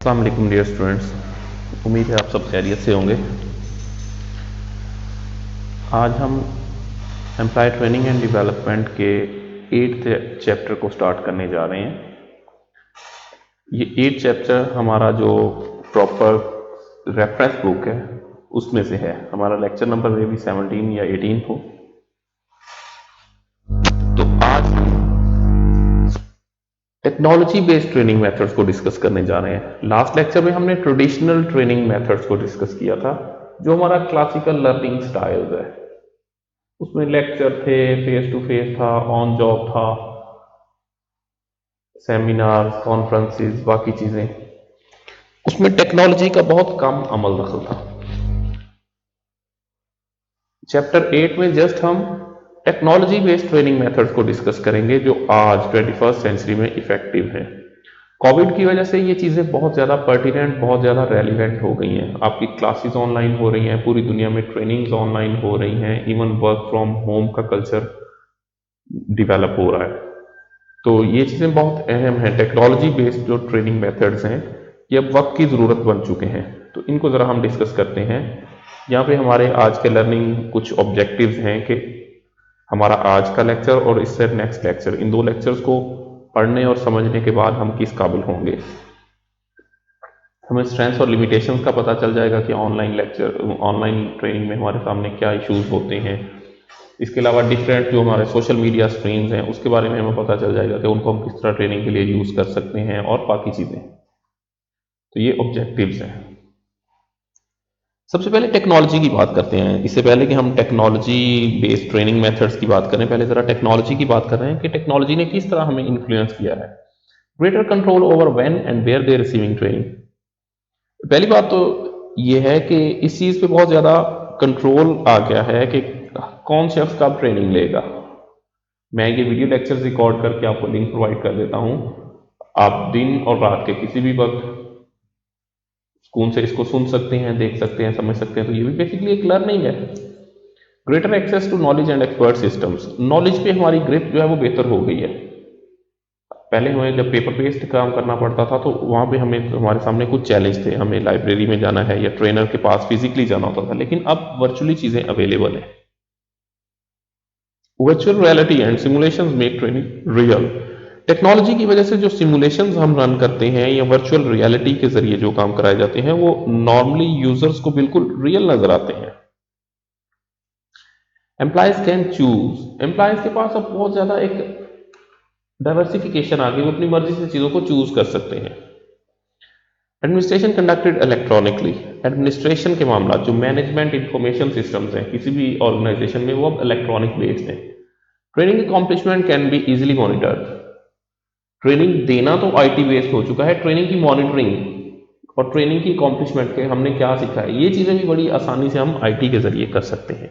अस्सलाम वालेकुम dear students. उम्मीद है आप सब खैरियत से होंगे। आज हम एम्प्लॉय ट्रेनिंग एंड डेवलपमेंट के 8th चैप्टर को स्टार्ट करने जा रहे हैं। ये 8th चैप्टर हमारा जो प्रॉपर रेफरेंस बुक है उसमें से है। हमारा लेक्चर नंबर मे भी 17 या 18 हो। तो आज हम टेक्नोलॉजी बेस्ड ट्रेनिंग मेथड्स को डिस्कस करने जा रहे हैं। लास्ट लेक्चर में हमने ट्रेडिशनल ट्रेनिंग मेथड्स को डिस्कस किया था, जो हमारा क्लासिकल लर्निंग स्टाइल्स है। उसमें लेक्चर थे, फेस टू फेस था, ऑन जॉब था, सेमिनार, कॉन्फ्रेंसेस, बाकी चीज़ें। उसमें टेक्नोलॉजी का बहुत कम अमल दखल था। चैप्टर 8 में जस्ट हम टेक्नोलॉजी बेस्ड ट्रेनिंग मेथड्स को डिस्कस करेंगे, जो आज 21st सेंचुरी में इफेक्टिव हैं। कोविड की वजह से ये चीज़ें बहुत ज़्यादा पर्टिनेंट, बहुत ज़्यादा रेलिवेंट हो गई हैं। आपकी क्लासेस ऑनलाइन हो रही हैं, पूरी दुनिया में ट्रेनिंग्स ऑनलाइन हो रही हैं, इवन वर्क फ्रॉम होम का कल्चर डिवेलप हो रहा है। तो ये चीज़ें बहुत अहम हैं। टेक्नोलॉजी बेस्ड जो ट्रेनिंग मेथड्स हैं ये अब वक्त की ज़रूरत बन चुके हैं। तो इनको ज़रा हम डिस्कस करते हैं। यहाँ पे हमारे आज के लर्निंग कुछ ऑब्जेक्टिव्स हैं कि हमारा आज का लेक्चर और इससे नेक्स्ट लेक्चर, इन दो लेक्चर्स को पढ़ने और समझने के बाद हम किस काबिल होंगे। हमें स्ट्रेंथ्स और लिमिटेशंस का पता चल जाएगा कि ऑनलाइन ट्रेनिंग में हमारे सामने क्या इश्यूज होते हैं। इसके अलावा डिफरेंट जो हमारे सोशल मीडिया स्ट्रीम्स हैं उसके बारे में हमें पता चल जाएगा कि उनको हम किस तरह ट्रेनिंग के लिए यूज़ कर सकते हैं और बाकी चीज़ें। तो ये ऑब्जेक्टिव्स हैं। सबसे पहले टेक्नोलॉजी की बात करते हैं। इससे पहले कि हम टेक्नोलॉजी बेस्ड ट्रेनिंग मेथड्स की बात करें, पहले ज़रा टेक्नोलॉजी की बात कर रहे हैं कि टेक्नोलॉजी ने किस तरह हमें इन्फ्लुएंस किया है। Greater control over when and where they receiving training. पहली बात तो ये है कि इस चीज़ पे बहुत ज़्यादा कंट्रोल आ गया है कि कौन शख्स कब ट्रेनिंग लेगा। मैं ये वीडियो लेक्चर रिकॉर्ड करके आपको लिंक प्रोवाइड कर देता हूँ। आप दिन और रात के किसी भी वक्त सुकून से इसको सुन सकते हैं, देख सकते हैं, समझ सकते हैं। तो ये भी बेसिकली एक लर्निंग है। Greater access to knowledge and expert systems. Knowledge पे हमारी ग्रिप जो है वो बेहतर हो गई है। पहले हमें जब पेपर बेस्ड काम करना पड़ता था तो वहाँ पे हमें हमारे सामने कुछ चैलेंज थे। हमें लाइब्रेरी में जाना है या ट्रेनर के पास फिजिकली जाना होता था, लेकिन अब वर्चुअली चीज़ें अवेलेबल हैं। Virtual reality and simulations make training real. Technology की वजह से जो सिमुलेशंस हम रन करते हैं या वर्चुअल रियलिटी के जरिए जो काम कराए जाते हैं वो नॉर्मली यूजर्स को बिल्कुल रियल नजर आते हैं। Employees can choose. एम्प्लॉयज के पास अब बहुत ज़्यादा एक डाइवर्सिफिकेशन आ गई, वो अपनी मर्जी से चीज़ों को चूज कर सकते हैं। Administration conducted electronically. एडमिनिस्ट्रेशन के मामला, जो मैनेजमेंट इंफॉर्मेशन सिस्टम्स हैं किसी भी ऑर्गेनाइजेशन में, वो अब इलेक्ट्रॉनिक बेस्ड हैं। Training accomplishment can be easily monitored. Training देना तो आईटी बेस्ड हो चुका है, ट्रेनिंग की मॉनिटरिंग और ट्रेनिंग की अकॉम्प्लिशमेंट के हमने क्या सीखा है, ये चीज़ें भी बड़ी आसानी से हम आईटी के जरिए कर सकते हैं।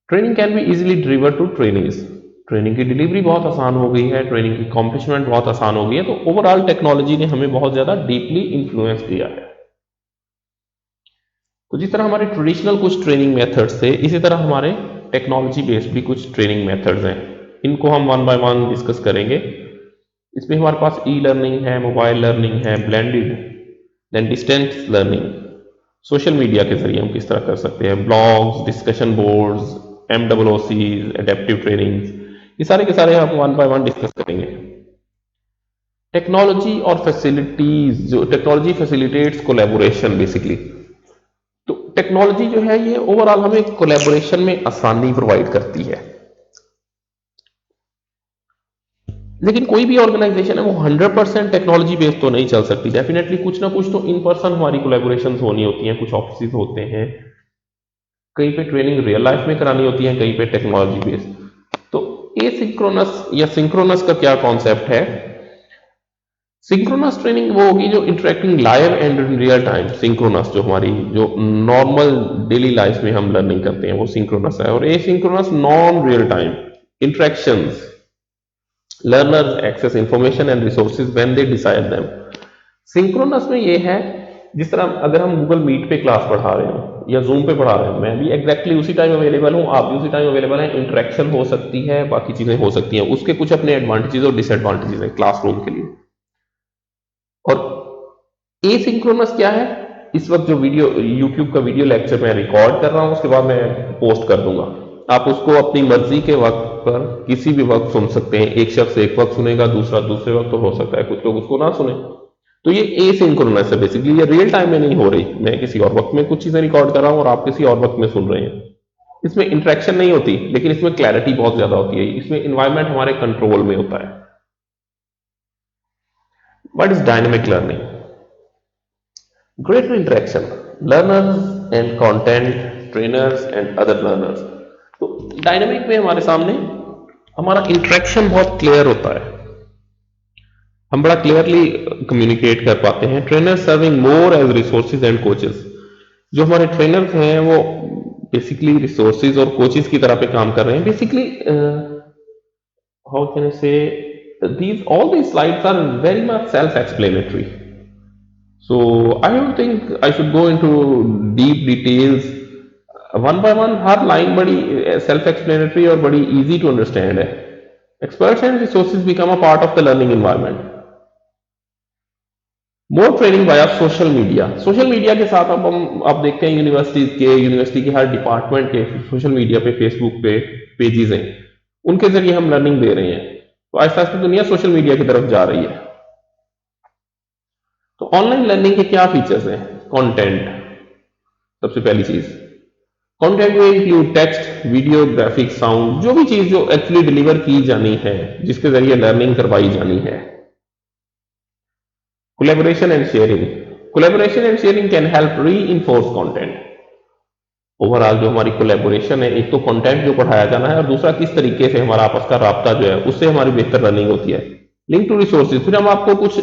Training can be easily deliver to trainings. Training की डिलीवरी बहुत आसान हो गई है, ट्रेनिंग की अकॉम्प्लिशमेंट बहुत आसान हो गई है। तो ओवरऑल टेक्नोलॉजी ने हमें बहुत ज़्यादा डीपली इन्फ्लुएंस किया है। तो जिस तरह हमारे ट्रेडिशनल कुछ ट्रेनिंग मेथड्स थे, इसी तरह हमारे टेक्नोलॉजी बेस्ड भी कुछ ट्रेनिंग मेथड्स हैं। इनको हम वन बाय वन डिस्कस करेंगे। इसमें हमारे पास ई लर्निंग है, मोबाइल लर्निंग है, blended, then distance learning. Social media के जरिए हम किस तरह कर सकते हैं, blogs, discussion boards, MOOCs, adaptive trainings, ये सारे के सारे हम वन बाय वन डिस्कस करेंगे। टेक्नोलॉजी और फैसिलिटीज, जो टेक्नोलॉजी फैसिलिटेट्स कोलैबोरेशन बेसिकली। तो टेक्नोलॉजी जो है ये ओवरऑल हमें कोलैबोरेशन में आसानी प्रोवाइड करती है। लेकिन कोई भी ऑर्गेनाइजेशन है वो 100% टेक्नोलॉजी बेस्ड तो नहीं चल सकती। डेफिनेटली कुछ ना कुछ तो इन पर्सन हमारी कोलैबोरेशन होनी होती हैं, कुछ ऑफिस होते हैं, कहीं पे ट्रेनिंग रियल लाइफ में करानी होती है, कहीं पे टेक्नोलॉजी बेस्ड। तो एसिंक्रोनस या सिंक्रोनस का क्या कॉन्सेप्ट है। सिंक्रोनस ट्रेनिंग वो होगी जो interacting live and in real time. Synchronous जो हमारी जो नॉर्मल डेली लाइफ में हम लर्निंग करते हैं वो सिंक्रोनस है। और asynchronous non real time interactions. Learners access information and resources when they decide them. Synchronous में ये है, जिस तरह अगर हम गूगल मीट पे क्लास पढ़ा रहे हो या जूम पे पढ़ा रहे हो, मैं भी एग्जैक्टली उसी टाइम अवेलेबल हूँ, आप भी उसी टाइम अवेलेबल हैं। इंटरेक्शन हो सकती है, बाकी चीज़ें हो सकती हैं, उसके कुछ अपने एडवांटेजेस और डिसएडवांटेजेस हैं क्लासरूम के लिए। और एसिंक्रोनस क्या है? इस वक्त जो वीडियो यूट्यूब का वीडियो लेक्चर मैं रिकॉर्ड कर रहा हूं, उसके बाद मैं पोस्ट कर दूंगा। आप उसको अपनी मर्जी के वक्त पर किसी भी वक्त सुन सकते हैं। एक शख्स एक वक्त सुनेगा, दूसरा दूसरे वक्त, तो हो सकता है कुछ लोग उसको ना सुने। तो ये एसिंक्रोनस है बेसिकली, ये रियल टाइम में नहीं हो रही। मैं किसी और वक्त में कुछ चीजें रिकॉर्ड कर रहा हूं और आप किसी और वक्त में सुन रहे हैं। इसमें इंटरेक्शन नहीं होती, लेकिन इसमें क्लैरिटी बहुत ज्यादा होती है। इसमें इन्वायरमेंट हमारे कंट्रोल में होता है। What is dynamic learning? Greater interaction, learners and content, trainers and other learners। तो डायनामिक में हमारे सामने हमारा इंटरेक्शन बहुत क्लियर होता है, हम बड़ा क्लियरली कम्युनिकेट कर पाते हैं। Trainer serving more as resources and coaches. जो हमारे ट्रेनर्स हैं वो बेसिकली रिसोर्सेज और कोचेस की तरह पे काम कर रहे हैं। बेसिकली हाउ कैन आई से, these all these slides are very much self-explanatory. So I don't think I should go into deep details। One by one her line बड़ी सेल्फ एक्सप्लेनेटरी और बड़ी इजी टू अंडरस्टैंड है। Experts and resources become a part of the learning environment. More training via social media. Social media के साथ अब हम आप देखते हैं यूनिवर्सिटी के हर डिपार्टमेंट के सोशल मीडिया पे, फेसबुक पे पेजेस हैं, उनके जरिए हम लर्निंग दे रहे हैं। तो आहिस्ता आहिस्ता दुनिया सोशल मीडिया की तरफ जा रही है। तो ऑनलाइन लर्निंग के क्या फीचर्स हैं? कंटेंट सबसे पहली चीज। कंटेंट में include text, video, graphic, sound, जो भी चीज जो एक्चुअली डिलीवर की जानी है, जिसके जरिए लर्निंग करवाई जानी है। Collaboration and sharing. Collaboration and sharing can help री इन्फोर्स कॉन्टेंट। ओवरऑल जो हमारी कोलैबोरेशन है, एक तो कंटेंट जो पढ़ाया जाना है और दूसरा किस तरीके से हमारा आपस का राब्ता जो है, उससे हमारी बेहतर लर्निंग होती है। लिंक टू रिसोर्सेज, फिर हम आपको कुछ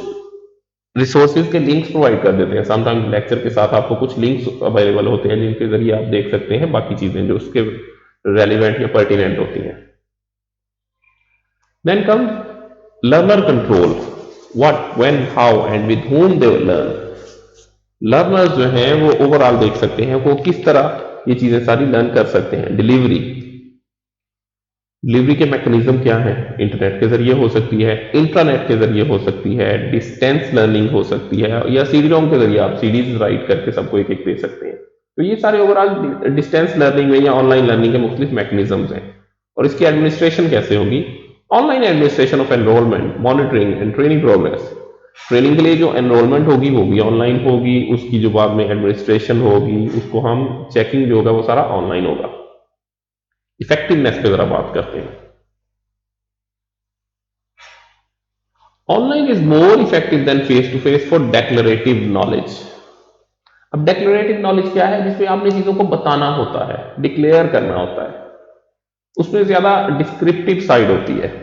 रिसोर्सेज के लिंक्स प्रोवाइड कर देते हैं। समटाइम लेक्चर के साथ आपको कुछ लिंक्स अवेलेबल होते हैं जिनके जरिए आप देख सकते हैं बाकी चीजें जो उसके रेलिवेंट या पर्टिनेंट होती हैं। Then come learner control, what, when, how and with whom they learn. Learners जो हैं वो ओवरऑल देख सकते हैं वो किस तरह ये चीजें सारी लर्न कर सकते हैं। डिलीवरी, डिलीवरी के मैकेनिज्म क्या है? इंटरनेट के जरिए हो सकती है, इंट्रानेट के जरिए हो सकती है, डिस्टेंस लर्निंग हो सकती है, या सीडी रोम के जरिए आप सीडीज राइट करके सबको एक एक दे सकते हैं। तो ये सारे ओवरऑल डिस्टेंस लर्निंग में या ऑनलाइन लर्निंग के मुख्तलिफ मैकेनिज्म्स हैं। और इसकी एडमिनिस्ट्रेशन कैसे होगी? Online administration of enrolment, monitoring and training progress. Training के लिए जो एनरोलमेंट होगी वो भी ऑनलाइन होगी, उसकी जो बाद में एडमिनिस्ट्रेशन होगी, उसको हम चेकिंग जो होगा वो सारा ऑनलाइन होगा। इफेक्टिवनेस पे जरा बात करते हैं। Online is more effective than face to face for declarative knowledge. अब डेक्लरेटिव नॉलेज क्या है? जिसमें आपने चीजों को बताना होता है, डिक्लेयर करना होता है, उसमें ज्यादा डिस्क्रिप्टिव साइड होती है।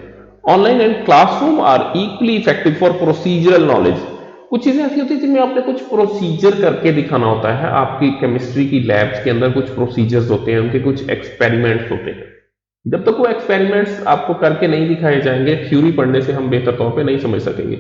Online and classroom are equally effective for procedural knowledge. कुछ चीजें ऐसी होती है जिनमें आपने कुछ प्रोसीजर करके दिखाना होता है। आपकी केमिस्ट्री की लैब्स के अंदर कुछ प्रोसीजर्स होते हैं, उनके कुछ एक्सपेरिमेंट्स होते हैं। जब तक वो एक्सपेरिमेंट्स आपको करके नहीं दिखाए जाएंगे, थ्योरी पढ़ने से हम बेहतर तौर पे नहीं समझ सकेंगे।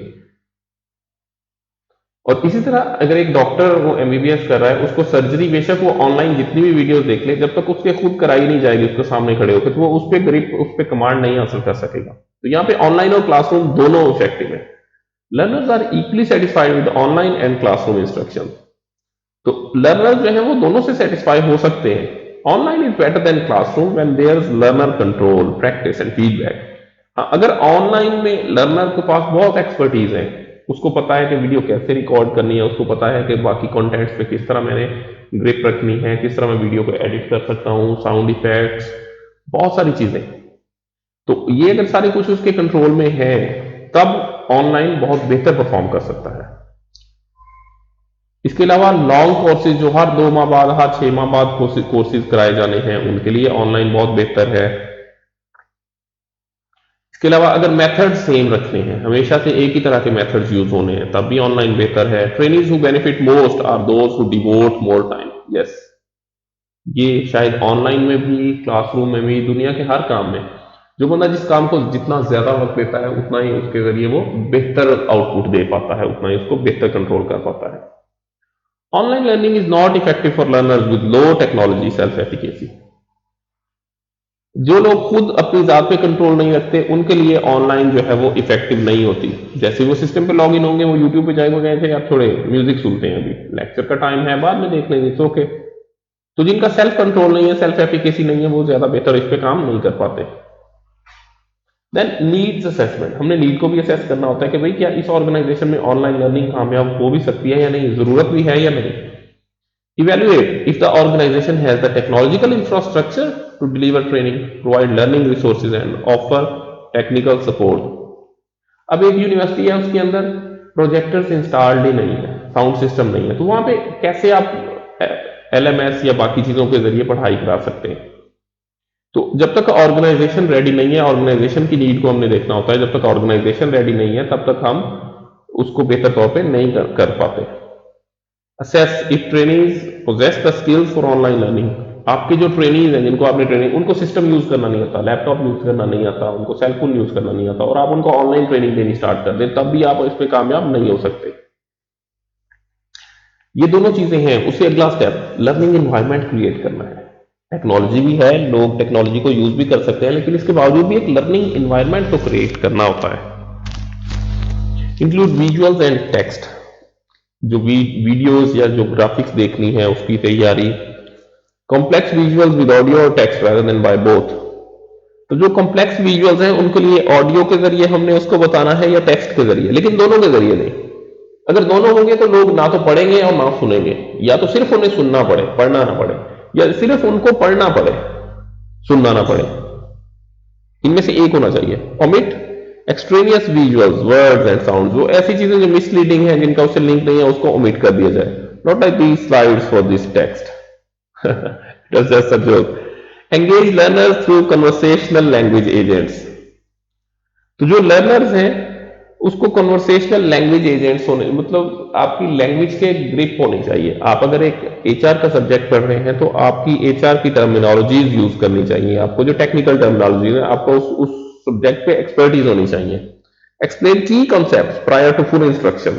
और इसी तरह अगर एक डॉक्टर वो एमबीबीएस कर रहा है, उसको सर्जरी बेशक वो ऑनलाइन जितनी भी वीडियोस देख ले, जब तक उसके खुद कराई नहीं जाएगी उसके सामने खड़े होकर, तो वो उस पर ग्रिप, उस पर कमांड नहीं हासिल कर सकेगा। तो यहाँ पे ऑनलाइन और क्लासरूम दोनों इफेक्टिव है। Learners are equally satisfied with online and classroom instruction. तो लर्नर्स जो है वो दोनों से सेटिस्फाई हो सकते हैं। Online is better than classroom when there is learner control, practice and feedback. अगर ऑनलाइन में लर्नर के पास बहुत एक्सपर्टीज है, उसको पता है कि वीडियो कैसे रिकॉर्ड करनी है, उसको पता है कि बाकी कंटेंट्स पे किस तरह मैंने ग्रिप रखनी है, किस तरह मैं वीडियो को एडिट कर सकता हूँ, साउंड इफेक्ट्स, बहुत सारी चीजें। तो ये अगर सारी कुछ उसके कंट्रोल में है, तब ऑनलाइन बहुत बेहतर परफॉर्म कर सकता है। इसके अलावा लॉन्ग कोर्सेज जो हर 2 माह बाद, हर 6 माह बाद कोर्सेज कराए जाने हैं, उनके लिए ऑनलाइन बहुत बेहतर है। इसके अलावा अगर मेथड सेम रखने हैं, हमेशा से एक ही तरह के मेथड्स यूज होने हैं, तब भी ऑनलाइन बेहतर है। Trainings who benefit most are those who devote more time. Yes, ये शायद ऑनलाइन में भी, क्लासरूम में भी, दुनिया के हर काम में जो बंदा जिस काम को जितना ज्यादा वक्त देता है, उतना ही उसके जरिए वो बेहतर आउटपुट दे पाता है, उतना ही उसको बेहतर कंट्रोल कर पाता है। Online learning is not effective for learners with low technology self efficacy. जो लोग खुद अपनी जात पे कंट्रोल नहीं रखते उनके लिए ऑनलाइन जो है वो इफेक्टिव नहीं होती। जैसे वो सिस्टम पे लॉग इन होंगे, वो यूट्यूब पे जाएंगे, गए थे यार थोड़े म्यूजिक सुनते हैं, अभी लेक्चर का टाइम है, बाद में देख लेंगे, तो ओके। तो जिनका सेल्फ कंट्रोल नहीं है, सेल्फ एफिकेसी नहीं है, वो ज्यादा बेहतर इस पे काम नहीं कर पाते। देन नीड्स असेसमेंट, हमने नीड को भी असेस करना होता है कि भाई क्या इस ऑर्गेनाइजेशन में ऑनलाइन लर्निंग कामयाब हो भी सकती है या नहीं, जरूरत भी है या नहीं। Evaluate if the organization has the technological infrastructure to deliver training, provide learning resources and offer technical support. अब एक यूनिवर्सिटी है, उसके अंदर प्रोजेक्टर्स इंस्टॉल्ड ही नहीं है, साउंड सिस्टम नहीं है, तो वहां पे कैसे आप एलएमएस या बाकी चीजों के जरिए पढ़ाई करा सकते हैं। तो जब तक ऑर्गेनाइजेशन रेडी नहीं है, ऑर्गेनाइजेशन की नीड को हमने देखना होता है, जब तक ऑर्गेनाइजेशन रेडी नहीं है तब तक हम उसको बेहतर तौर पे नहीं कर पाते। Assess if trainees possess the skills for online learning, आपके जो ट्रेनीज हैं जिनको आपने ट्रेनिंग, उनको सिस्टम यूज करना नहीं आता, लैपटॉप यूज करना नहीं आता, उनको सेल फोन यूज करना नहीं आता, और आप उनको ऑनलाइन ट्रेनिंग देनी स्टार्ट कर दें, तब भी आप इस पर कामयाब नहीं हो सकते। ये दोनों चीजें हैं। उससे अगला स्टेप लर्निंग एनवायरनमेंट क्रिएट करना है। टेक्नोलॉजी भी है, लोग टेक्नोलॉजी को यूज भी कर सकते हैं, लेकिन इसके बावजूद भी एक लर्निंग एनवायरनमेंट को क्रिएट करना होता है। इंक्लूड विजुअल्स एंड टेक्स्ट, जो वीडियोस या जो ग्राफिक्स देखनी है उसकी तैयारी, कॉम्प्लेक्स विजुअल्स विद ऑडियो और text rather than by both. तो जो कॉम्प्लेक्स विजुअल्स हैं उनके लिए ऑडियो के जरिए हमने उसको बताना है या टेक्स्ट के जरिए, लेकिन दोनों के जरिए नहीं। अगर दोनों होंगे तो लोग ना तो पढ़ेंगे और ना सुनेंगे, या तो सिर्फ उन्हें सुनना पड़े, पढ़ना ना पड़े, या सिर्फ उनको पढ़ना पड़े, सुनना ना पड़े। इनमें से एक होना चाहिए। Omit extraneous visuals, words and sound, वो ऐसी चीजें जो मिसलीडिंग है, जिनका उससे लिंक नहीं है, उसको ओमिट कर दिया जाए। Not like these slides for this text. Just a joke. Engage learners through conversational language agents, तो जो लर्नर्स हैं उसको कन्वर्सेशनल लैंग्वेज एजेंट्स होने, मतलब आपकी लैंग्वेज के ग्रिप होनी चाहिए। आप अगर एक एचआर का सब्जेक्ट पढ़ रहे हैं तो आपकी एचआर की टर्मिनोलॉजीज यूज करनी चाहिए, आपको जो टेक्निकल टर्मिनोलॉजी है, आपको उस सब्जेक्ट पे एक्सपर्टीज होनी चाहिए। एक्सप्लेन की concept prior to full instruction,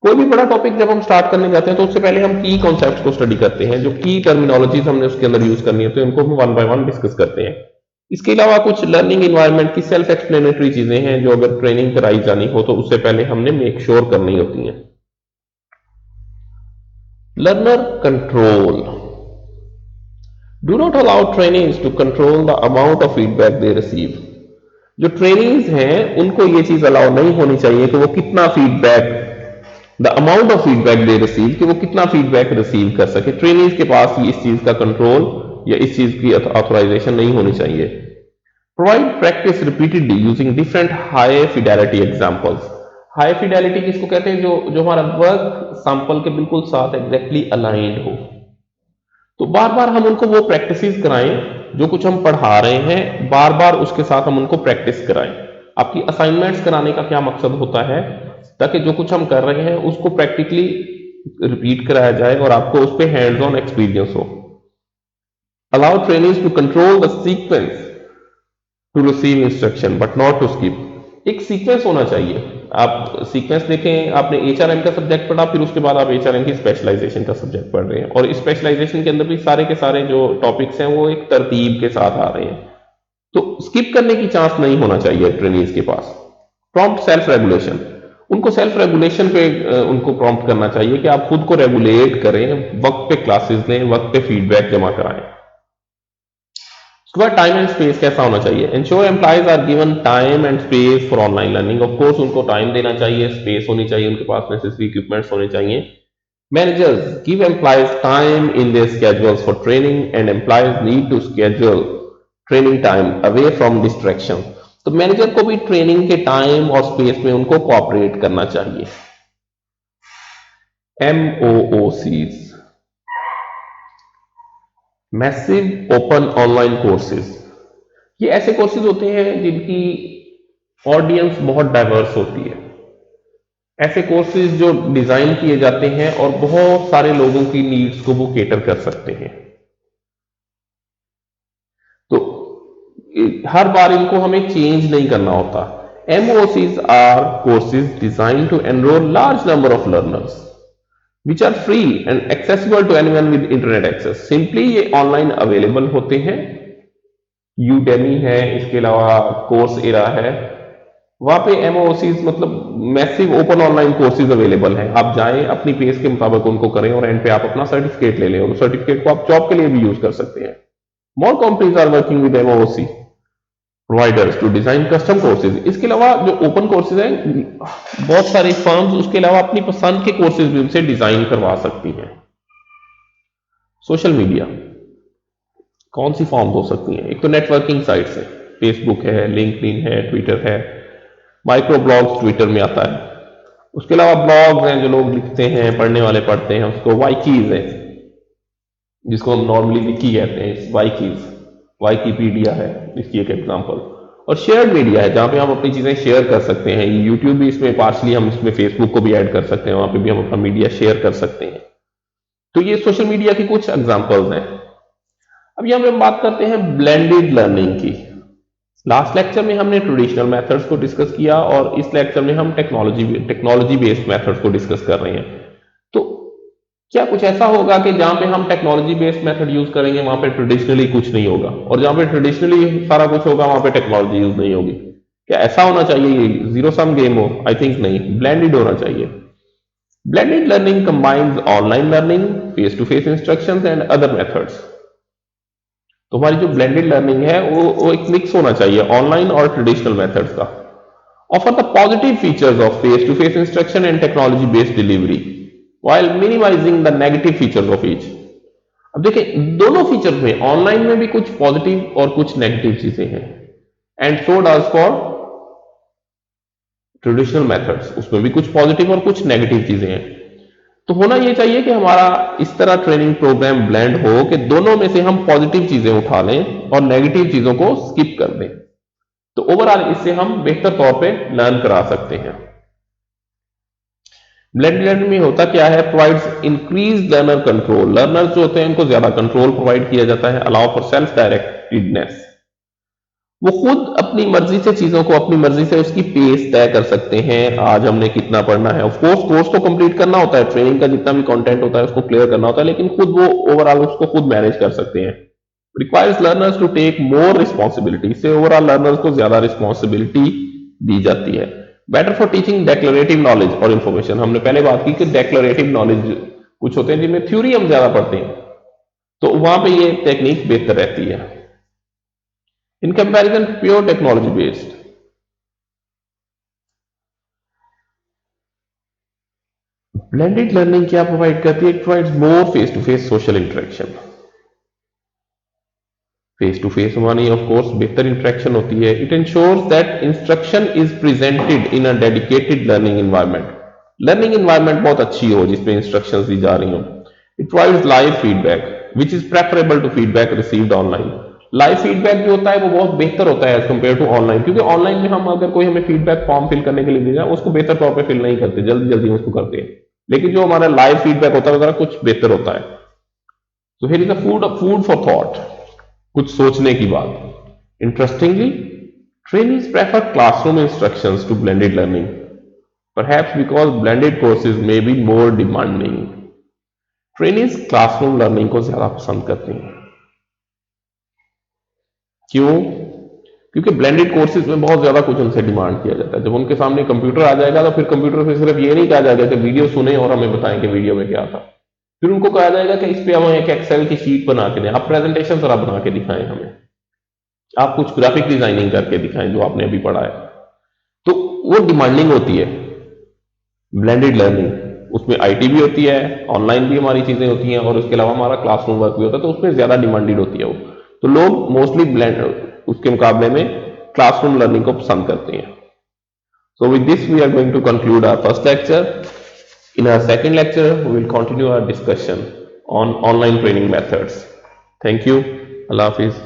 कोई भी बड़ा टॉपिक जब हम स्टार्ट करने जाते हैं तो उससे पहले हम की कॉन्सेप्ट को स्टडी करते हैं, जो की टर्मिनोलॉजीज हमने उसके अंदर यूज करनी है, तो इनको हम वन बाय वन डिस्कस करते हैं। इसके अलावा कुछ लर्निंग एनवायरनमेंट की सेल्फ एक्सप्लेनेटरी चीजें हैं जो अगर ट्रेनिंग कराई जानी हो तो उससे पहले हमने मेक श्योर करनी होती हैं। Learner control, do not allow trainings to control the amount of feedback they receive. जो ट्रेनिंग्स हैं उनको ये चीज अलाउ नहीं होनी चाहिए कि वो कितना feedback, the amount of feedback they receive, कि वो कितना फीडबैक रिसीव कर सके। ट्रेनिंग्स के पास इस चीज का कंट्रोल या इस चीज की ऑथराइजेशन नहीं होनी चाहिए। Provide practice repeatedly using different high Fidelity examples. High Fidelity किसको कहते हैं? जो जो हमारा वर्क सैंपल के बिल्कुल साथ एग्जैक्टली अलाइंड हो। तो बार बार हम उनको वो प्रैक्टिसेस कराएं, जो कुछ हम पढ़ा रहे हैं बार बार उसके साथ हम उनको प्रैक्टिस कराएं। आपकी असाइनमेंट्स कराने का क्या मकसद होता है? ताकि जो कुछ हम कर रहे हैं उसको प्रैक्टिकली रिपीट कराया जाए और आपको उस पर हैंड्स ऑन एक्सपीरियंस हो। Allow trainings to control the sequence to receive instruction but not to skip. एक सीक्वेंस होना चाहिए। आप सीक्वेंस देखें, आपने एचआरएम का सब्जेक्ट पढ़ा, फिर उसके बाद आप एचआरएम की स्पेशलाइजेशन का सब्जेक्ट पढ़ रहे हैं, और स्पेशलाइजेशन के अंदर भी सारे के सारे जो टॉपिक्स हैं वो एक तरतीब के साथ आ रहे हैं, तो स्किप करने की चांस नहीं होना चाहिए ट्रेनिंग्स के पास। प्रॉम्प्ट सेल्फ रेगुलेशन, उनको सेल्फ रेगुलेशन पे उनको प्रॉम्प्ट करना चाहिए कि आप खुद को रेगुलेट करें, वक्त पे क्लासेस लें, वक्त पे फीडबैक जमा कराएं। उसके बाद टाइम एंड स्पेस कैसा होना चाहिए? Ensure employees are given time and space for online learning. Of course उनको टाइम देना चाहिए, स्पेस होनी चाहिए, उनके पास नेसेसरी इक्विपमेंट्स होने चाहिए। Managers give employees time in their schedules for training and employees need to schedule training time away from distraction. तो manager को भी ट्रेनिंग के टाइम और स्पेस में उनको कोऑपरेट करना चाहिए। MOOCs, massive open online courses, ये ऐसे कोर्सेज होते हैं जिनकी ऑडियंस बहुत डाइवर्स होती है। ऐसे कोर्सेज जो डिजाइन किए जाते हैं और बहुत सारे लोगों की नीड्स को वो केटर कर सकते हैं। तो हर बार इनको हमें चेंज नहीं करना होता। MOOCs are courses design to enroll large number of learners which are free and accessible to anyone with internet access. Simply ये ऑनलाइन अवेलेबल होते हैं, यूडेमी है, इसके अलावा कोर्स एरा है। वहां पे एमओसीज मतलब massive open online courses available हैं। आप जाएं, अपनी पेस के मुताबिक उनको करें और एंड पे आप अपना सर्टिफिकेट ले लें, और उस सर्टिफिकेट को आप जॉब के लिए भी यूज कर सकते हैं। More companies are working with MOC providers to design custom courses. इसके अलावा जो ओपन कोर्सेज हैं, बहुत सारी फर्म्स उसके अलावा अपनी पसंद के कोर्सेज भी उनसे डिजाइन करवा सकती हैं। सोशल मीडिया कौन सी फॉर्म हो सकती हैं? एक तो नेटवर्किंग साइट्स है, फेसबुक है, लिंक्डइन है, ट्विटर है। माइक्रो ब्लॉग्स ट्विटर में आता है। उसके अलावा ब्लॉग्स हैं जो लोग लिखते हैं, पढ़ने वाले पढ़ते हैं, उसको वाइकीज है, जिसको हम नॉर्मली विकी कहते हैं। वाइकीज, वाइकीपीडिया है इसकी एक एग्जांपल। और शेयर्ड मीडिया है, जहां पे हम अपनी चीजें शेयर कर सकते हैं। यूट्यूब भी इसमें पार्शली, हम इसमें फेसबुक को भी ऐड कर सकते हैं, वहां पे भी हम अपना मीडिया शेयर कर सकते हैं। तो ये सोशल मीडिया की कुछ एग्जांपल्स हैं। अब यहाँ पे हम बात करते हैं ब्लेंडेड लर्निंग की। लास्ट लेक्चर में हमने ट्रेडिशनल मेथड्स को डिस्कस किया, और इस लेक्चर में हम टेक्नोलॉजी बेस्ड मेथड्स को डिस्कस कर रहे हैं। तो क्या कुछ ऐसा होगा कि जहां पे हम टेक्नोलॉजी बेस्ड मेथड यूज करेंगे वहां पे ट्रेडिशनली कुछ नहीं होगा, और जहां पे ट्रेडिशनली सारा कुछ होगा वहां पे टेक्नोलॉजी यूज नहीं होगी? क्या ऐसा होना चाहिए, जीरो सम गेम हो? आई थिंक नहीं, ब्लेंडेड होना चाहिए। Blended learning combines online learning, face to face instructions and other methods. तो हमारी जो ब्लेंडेड लर्निंग है वो एक मिक्स होना चाहिए ऑनलाइन और ट्रेडिशनल मेथड्स का। Offer the positive features of face to face instruction and technology based delivery while minimizing the negative features of each। अब देखिए, दोनों फीचर्स में, ऑनलाइन में भी कुछ पॉजिटिव और कुछ नेगेटिव चीजें हैं, and so does for traditional methods, उसमें भी कुछ पॉजिटिव और कुछ नेगेटिव चीजें हैं। तो होना यह चाहिए कि हमारा इस तरह ट्रेनिंग प्रोग्राम ब्लेंड हो कि दोनों में से हम पॉजिटिव चीजें उठा लें और नेगेटिव चीजों को स्किप कर दें। तो ओवरऑल इससे हम बेहतर तौर पे लर्न करा सकते हैं। ब्लेंडेड लर्निंग में होता क्या है? Provides increase learner control. Learners जो होते हैं उनको ज्यादा कंट्रोल प्रोवाइड किया जाता है। अलाउ फॉर सेल्फ डायरेक्टेडनेस, वो खुद अपनी मर्जी से चीजों को, अपनी मर्जी से उसकी पेस तय कर सकते हैं। आज हमने कितना पढ़ना है, ऑफ कोर्स कोर्स तो कंप्लीट करना होता है, ट्रेनिंग का जितना भी कंटेंट होता है उसको क्लियर करना होता है, लेकिन खुद वो ओवरऑल उसको खुद मैनेज कर सकते हैं। Requires learners to take more responsibility, इससे ओवरऑल लर्नर्स को ज्यादा रिस्पॉन्सिबिलिटी दी जाती है। Better for teaching declarative knowledge और इन्फॉर्मेशन, हमने पहले बात की कि डेक्लरेटिव नॉलेज कुछ होते हैं जिनमें थ्योरी हम ज्यादा पढ़ते हैं, तो वहां पे ये टेक्निक बेहतर रहती है। In comparison pure technology based, blended learning क्या प्रोवाइड करती है? It provides more face to face social interaction. Face to face हमारी ऑफ कोर्स बेहतर इंटरेक्शन होती है। It ensures that instruction is presented in a dedicated learning environment, learning environment बहुत अच्छी हो जिसमें इंस्ट्रक्शंस दी जा रही हो। It provides live feedback which is preferable to feedback received online. Live feedback जो होता है वो बहुत बेहतर होता है एज कम्पेयर टू ऑनलाइन, क्योंकि ऑनलाइन में हम अगर कोई हमें फीडबैक फॉर्म फिल करने के लिए दिया उसको बेहतर तौर पर फिल नहीं करते, जल्दी जल्दी उसको करते हैं, लेकिन जो हमारा लाइव फीडबैक होता है वो कुछ बेहतर होता है। तो here is a food for thought, कुछ सोचने की बात। Interestingly, trainees prefer classroom instructions to blended learning, perhaps because blended courses may be more demanding। Trainees classroom learning को ज्यादा पसंद करते हैं। क्यों? क्योंकि ब्लेंडेड कोर्सेज में बहुत ज्यादा कुछ उनसे डिमांड किया जाता है। जब उनके सामने कंप्यूटर आ जाएगा तो फिर कंप्यूटर पे सिर्फ ये नहीं कहा जाएगा कि वीडियो सुने और हमें बताएं कि वीडियो में क्या था, फिर उनको कहा जाएगा कि इस पे हमें एक एक्सेल की शीट बना के दें, आप प्रेजेंटेशन जरा बना के दिखाएं हमें, आप कुछ ग्राफिक डिजाइनिंग करके दिखाएं जो आपने अभी पढ़ा है। तो वो डिमांडिंग होती है ब्लेंडेड लर्निंग। उसमें आईटी भी होती है, ऑनलाइन भी हमारी चीजें होती हैं, और उसके अलावा हमारा क्लासरूम वर्क भी होता है, तो उसमें ज्यादा डिमांडेड होती है वो। तो लोग मोस्टली ब्लेंड उसके मुकाबले में क्लासरूम लर्निंग को पसंद करते हैं। So with this we are going to conclude our first lecture. In our second lecture, we will continue our discussion on online training methods. Thank you. Allah Hafiz.